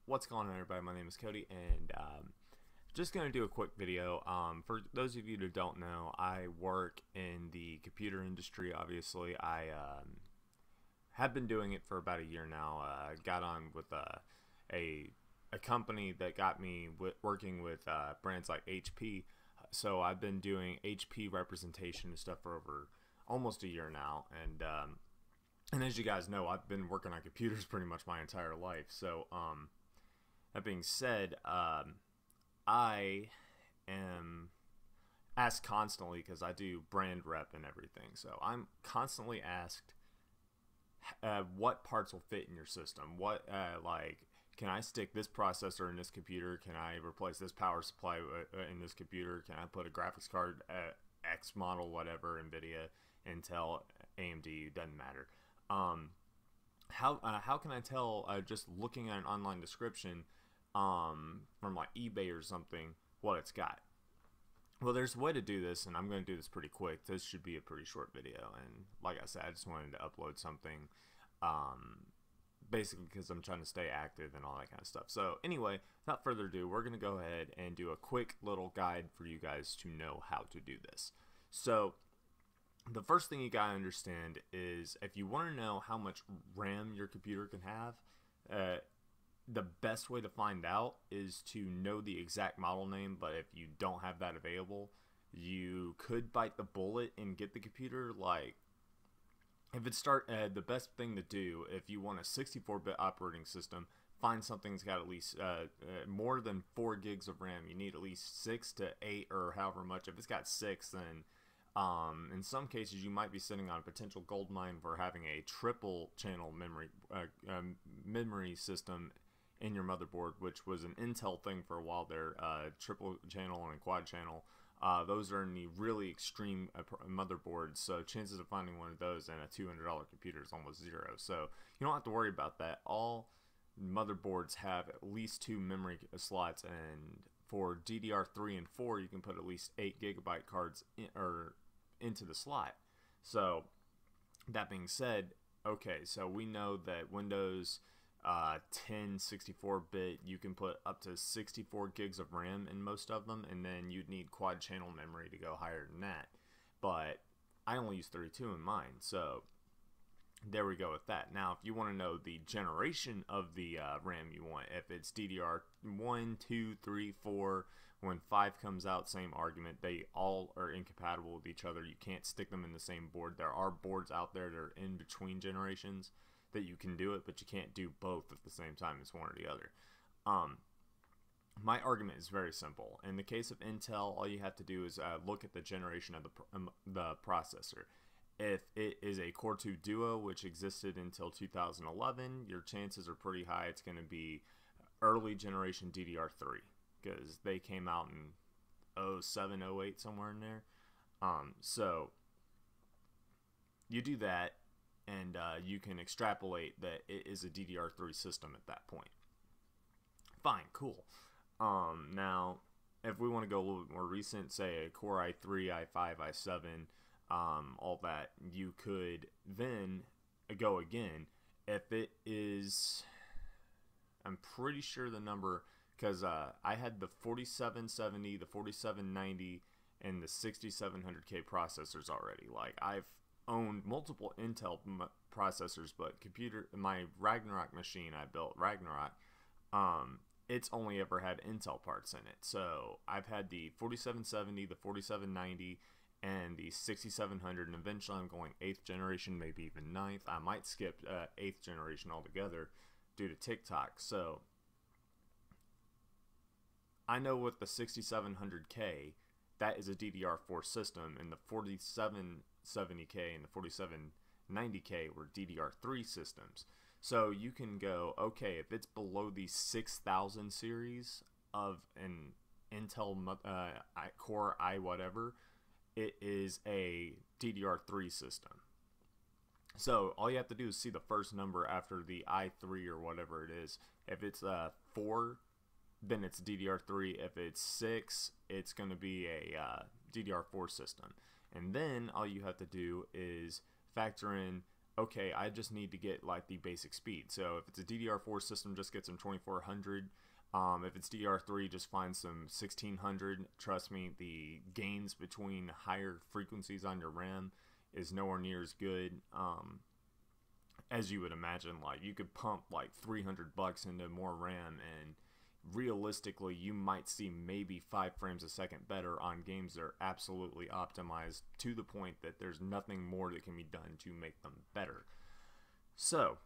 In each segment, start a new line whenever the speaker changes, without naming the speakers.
What's going on, everybody? My name is Cody, and just going to do a quick video. For those of you that don't know, I work in the computer industry. Obviously, I have been doing it for about a year now. I got on with a company that got me working with brands like HP. So I've been doing HP representation and stuff for over almost a year now, and as you guys know, I've been working on computers pretty much my entire life. So that being said, I am asked constantly, because I do brand rep and everything, so I'm constantly asked what parts will fit in your system. What like, can I stick this processor in this computer? Can I replace this power supply in this computer? Can I put a graphics card, X model, whatever, NVIDIA, Intel, AMD, doesn't matter. How can I tell, just looking at an online description from like eBay or something, what it's got? Well, there's a way to do this, and I'm going to do this pretty quick. This should be a pretty short video, and like I said, I just wanted to upload something basically because I'm trying to stay active and all that kind of stuff. So anyway, without further ado, we're going to go ahead and do a quick little guide for you guys to know how to do this. So the first thing you gotta understand is, if you want to know how much RAM your computer can have, the best way to find out is to know the exact model name. But if you don't have that available, you could bite the bullet and get the computer. Like, if it the best thing to do, if you want a 64-bit operating system, find something that's got at least more than 4 gigs of RAM. You need at least 6 to 8 or however much. If it's got 6, then in some cases you might be sitting on a potential gold mine for having a triple channel memory system in your motherboard, which was an Intel thing for a while there. Triple channel and quad channel, those are in the really extreme motherboards, so chances of finding one of those in a $200 computer is almost zero. So you don't have to worry about that. All motherboards have at least 2 memory slots, and for DDR3 and 4 you can put at least 8 GB cards into the slot. So that being said, okay, so we know that Windows 10 64-bit, you can put up to 64 gigs of RAM in most of them, and then you'd need quad channel memory to go higher than that. But I only use 32 in mine, so there we go with that. Now, if you want to know the generation of the RAM you want, if it's DDR1, 2, 3, 4, when 5 comes out, same argument. They all are incompatible with each other. You can't stick them in the same board. There are boards out there that are in between generations that you can do it, but you can't do both at the same time as one or the other. My argument is very simple. In the case of Intel, all you have to do is look at the generation of the processor. If it is a Core 2 Duo, which existed until 2011, your chances are pretty high it's going to be early generation DDR3, because they came out in 07, 08, somewhere in there. So you do that, and you can extrapolate that it is a DDR3 system at that point. Fine, cool. Now, if we want to go a little bit more recent, say a Core i3, i5, i7, all that, you could then go again. If it is, I'm pretty sure the number, because I had the 4770, the 4790, and the 6700K processors already. Like, I've owned multiple Intel processors, but my Ragnarok machine I built, Ragnarok, it's only ever had Intel parts in it. So I've had the 4770, the 4790, and the 6700, and eventually I'm going 8th generation, maybe even 9th. I might skip 8th generation altogether due to TikTok. So I know with the 6700K, that is a DDR4 system, and the 4770K and the 4790K were DDR3 systems. So you can go, okay, if it's below the 6000 series of an Intel Core i whatever, it is a DDR3 system. So all you have to do is see the first number after the i3 or whatever it is. If it's 4, then it's DDR3. If it's 6, it's going to be a DDR4 system. And then all you have to do is factor in, okay, I just need to get like the basic speed. So if it's a DDR4 system, just get some 2400. If it's DDR3, just find some 1600. Trust me, the gains between higher frequencies on your RAM is nowhere near as good as you would imagine. Like, you could pump like $300 into more RAM, and realistically, you might see maybe 5 frames a second better on games that are absolutely optimized to the point that there's nothing more that can be done to make them better. So,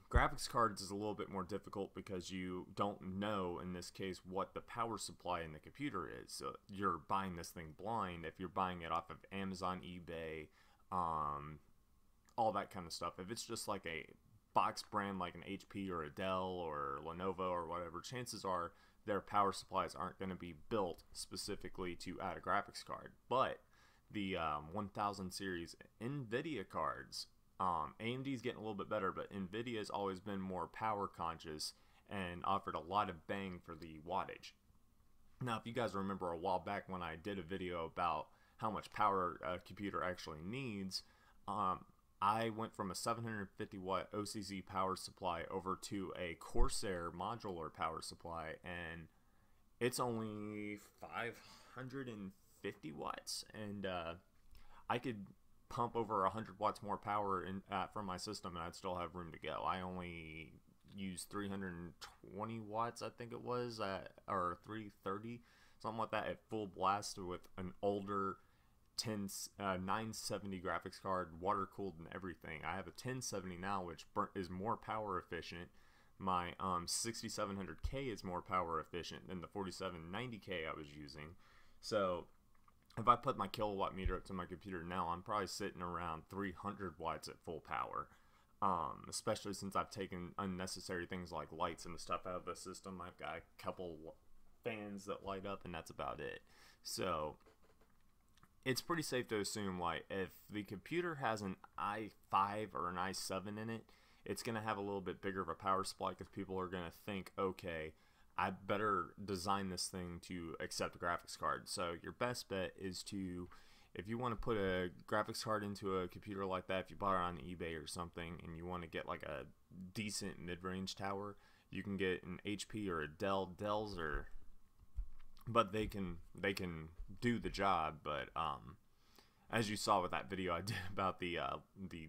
graphics cards is a little bit more difficult because you don't know, in this case, what the power supply in the computer is. So you're buying this thing blind. If you're buying it off of Amazon, eBay, all that kind of stuff. If it's just like a box brand like an HP or a Dell or Lenovo or whatever, chances are their power supplies aren't going to be built specifically to add a graphics card. But the 1000 series NVIDIA cards, AMD's getting a little bit better, but NVIDIA has always been more power conscious and offered a lot of bang for the wattage. Now, if you guys remember a while back when I did a video about how much power a computer actually needs, I went from a 750 watt OCZ power supply over to a Corsair modular power supply, and it's only 550 watts, and I could pump over 100 watts more power from my system, and I'd still have room to go. I only used 320 watts, I think it was, or 330, something like that, at full blast with an older 970 graphics card, water cooled and everything. I have a 1070 now, which is more power efficient. My 6700K is more power efficient than the 4790K I was using. So if I put my kilowatt meter up to my computer now, I'm probably sitting around 300 watts at full power. Especially since I've taken unnecessary things like lights and stuff out of the system. I've got a couple fans that light up, and that's about it. So it's pretty safe to assume, like, if the computer has an i5 or an i7 in it, it's going to have a little bit bigger of a power supply because people are going to think, okay, I better design this thing to accept a graphics card. So your best bet is to, if you want to put a graphics card into a computer like that, if you bought it on eBay or something and you want to get like a decent mid-range tower, you can get an HP or a Dell. Dells are, but they can do the job. But as you saw with that video I did about the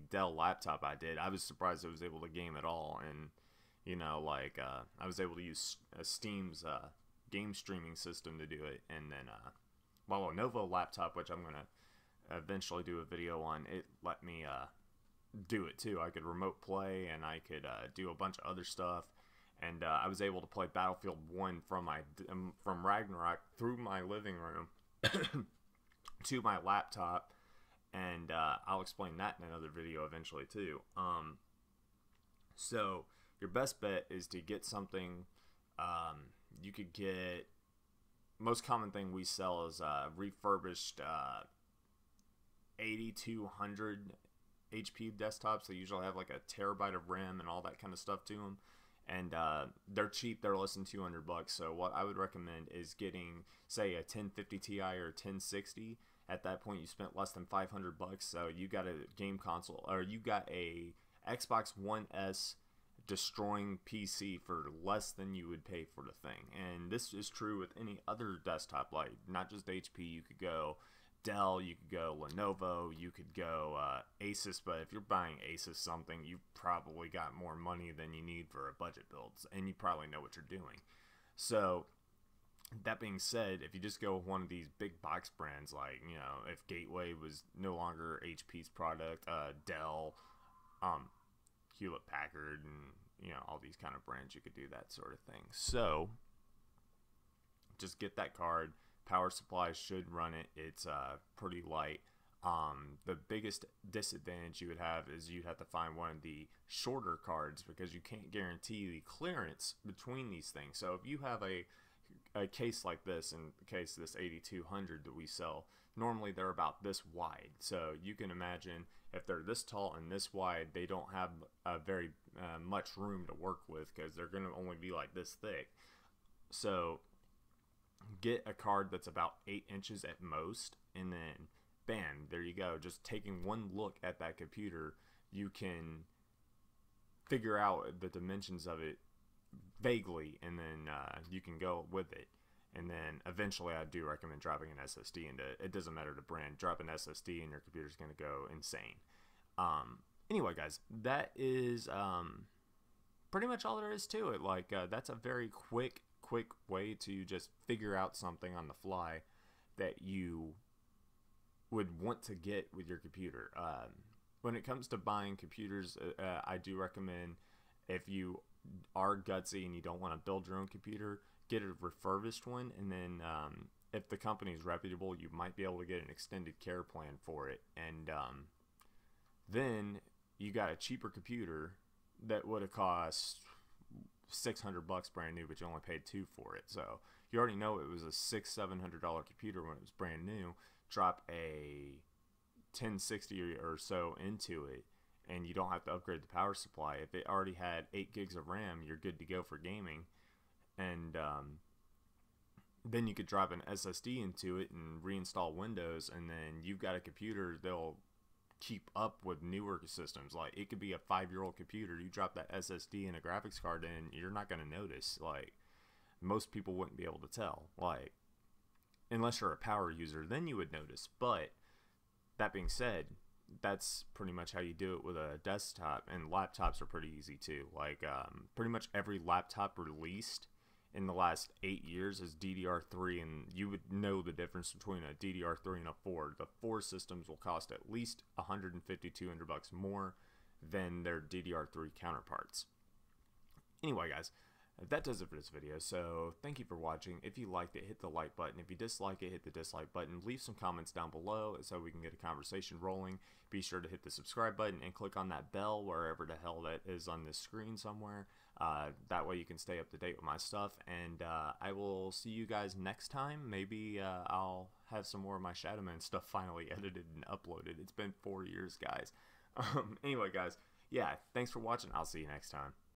Dell laptop I did, I was surprised I was able to game at all. And you know, like, I was able to use Steam's game streaming system to do it. And then well, a Lenovo laptop, which I'm gonna eventually do a video on, it let me do it too. I could remote play, and I could do a bunch of other stuff. And I was able to play Battlefield 1 from Ragnarok through my living room to my laptop, and I'll explain that in another video eventually too. So your best bet is to get something. You could get, most common thing we sell is refurbished 8200 HP desktops. They usually have like a terabyte of RAM and all that kind of stuff to them. And they're cheap. They're less than $200. So what I would recommend is getting, say, a 1050 Ti or a 1060. At that point, you spent less than $500. So you got a game console, or you got a Xbox One S destroying PC for less than you would pay for the thing. And this is true with any other desktop, like not just HP. You could go Dell, you could go Lenovo, you could go Asus. But if you're buying Asus something, you've probably got more money than you need for a budget build, and you probably know what you're doing. So that being said, if you just go with one of these big box brands, like, you know, if Gateway was no longer HP's product, Dell, Hewlett Packard, and, you know, all these kind of brands, you could do that sort of thing. So just get that card. Power supply should run it. It's pretty light. The biggest disadvantage you would have is you'd have to find one of the shorter cards, because you can't guarantee the clearance between these things. So if you have a case like this, in the case of this 8200 that we sell, normally they're about this wide. So you can imagine if they're this tall and this wide, they don't have very much room to work with, because they're going to only be like this thick. So get a card that's about 8 inches at most, and then bam, there you go. Just taking one look at that computer, you can figure out the dimensions of it vaguely, and then you can go with it. And then eventually I do recommend dropping an SSD into it. It doesn't matter the brand. Drop an SSD and your computer's going to go insane. Anyway, guys, that is pretty much all there is to it. Like, that's a very quick way to just figure out something on the fly that you would want to get with your computer. When it comes to buying computers, I do recommend, if you are gutsy and you don't want to build your own computer, get a refurbished one, and then if the company is reputable, you might be able to get an extended care plan for it, and then you got a cheaper computer that would have cost $600 brand new, but you only paid $200 for it. So you already know it was a $600-700 computer when it was brand new. Drop a 1060 or so into it, and you don't have to upgrade the power supply. If it already had 8 gigs of RAM, you're good to go for gaming. And then you could drop an SSD into it and reinstall Windows, and then you've got a computer that'll keep up with newer systems. Like, it could be a 5-year-old computer. You drop that SSD and a graphics card in, you're not going to notice. Like, most people wouldn't be able to tell. Like, unless you're a power user, then you would notice. But that being said, that's pretty much how you do it with a desktop, and laptops are pretty easy too. Like, pretty much every laptop released in the last 8 years is DDR3, and you would know the difference between a DDR3 and a 4. The 4 systems will cost at least $150-200 more than their DDR3 counterparts. Anyway, guys, that does it for this video. So thank you for watching. If you liked it, hit the like button. If you dislike it, hit the dislike button. Leave some comments down below so we can get a conversation rolling. Be sure to hit the subscribe button and click on that bell wherever the hell that is on this screen somewhere. That way you can stay up to date with my stuff. And I will see you guys next time. Maybe I'll have some more of my Shadowman stuff finally edited and uploaded. It's been 4 years, guys. Anyway, guys, yeah, thanks for watching. I'll see you next time.